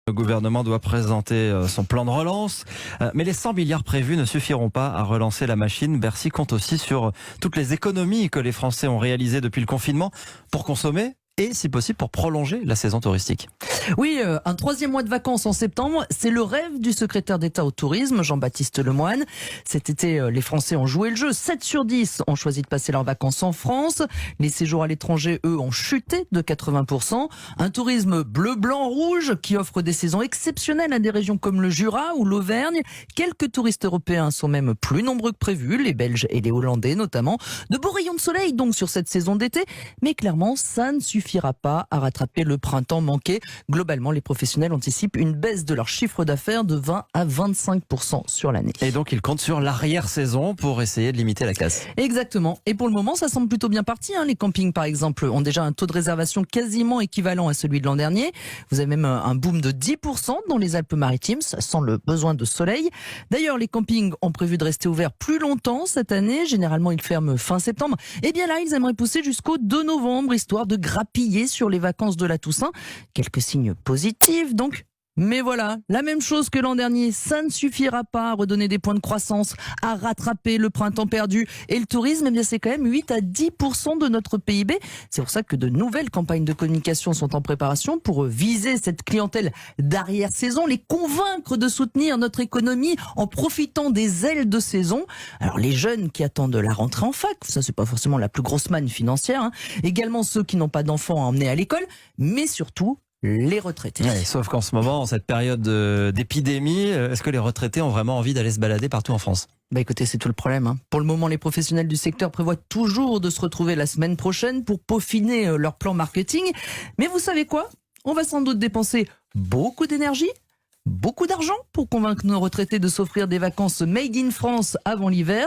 Le gouvernement doit présenter son plan de relance, mais les 100 milliards prévus ne suffiront pas à relancer la machine. Bercy compte aussi sur toutes les économies que les Français ont réalisées depuis le confinement pour consommer et, si possible, pour prolonger la saison touristique. Oui, un troisième mois de vacances en septembre, c'est le rêve du secrétaire d'État au tourisme, Jean-Baptiste Lemoyne. Cet été, les Français ont joué le jeu. 7 sur 10 ont choisi de passer leurs vacances en France. Les séjours à l'étranger, eux, ont chuté de 80%. Un tourisme bleu, blanc, rouge qui offre des saisons exceptionnelles à des régions comme le Jura ou l'Auvergne. Quelques touristes européens sont même plus nombreux que prévu, les Belges et les Hollandais notamment. De beaux rayons de soleil donc sur cette saison d'été, mais clairement, ça ne suffira pas à rattraper le printemps manqué. Globalement, les professionnels anticipent une baisse de leur chiffre d'affaires de 20 à 25% sur l'année. Et donc, ils comptent sur l'arrière-saison pour essayer de limiter la casse. Exactement. Et pour le moment, ça semble plutôt bien parti. Les campings, par exemple, ont déjà un taux de réservation quasiment équivalent à celui de l'an dernier. Vous avez même un boom de 10% dans les Alpes-Maritimes, sans le besoin de soleil. D'ailleurs, les campings ont prévu de rester ouverts plus longtemps cette année. Généralement, ils ferment fin septembre. Et bien là, ils aimeraient pousser jusqu'au 2 novembre, histoire de grappiller sur les vacances de la Toussaint. Quelques signes positifs, donc. Mais voilà, la même chose que l'an dernier, ça ne suffira pas à redonner des points de croissance, à rattraper le printemps perdu. Et le tourisme, eh bien, c'est quand même 8 à 10% de notre PIB. C'est pour ça que de nouvelles campagnes de communication sont en préparation pour viser cette clientèle d'arrière-saison, les convaincre de soutenir notre économie en profitant des ailes de saison. Alors les jeunes qui attendent la rentrée en fac, ça c'est pas forcément la plus grosse manne financière, également ceux qui n'ont pas d'enfants à emmener à l'école, mais surtout les retraités. Ouais, sauf qu'en ce moment, en cette période d'épidémie, est-ce que les retraités ont vraiment envie d'aller se balader partout en France ? Écoutez, c'est tout le problème. Pour le moment, les professionnels du secteur prévoient toujours de se retrouver la semaine prochaine pour peaufiner leur plan marketing. Mais vous savez quoi ? On va sans doute dépenser beaucoup d'énergie, beaucoup d'argent pour convaincre nos retraités de s'offrir des vacances made in France avant l'hiver.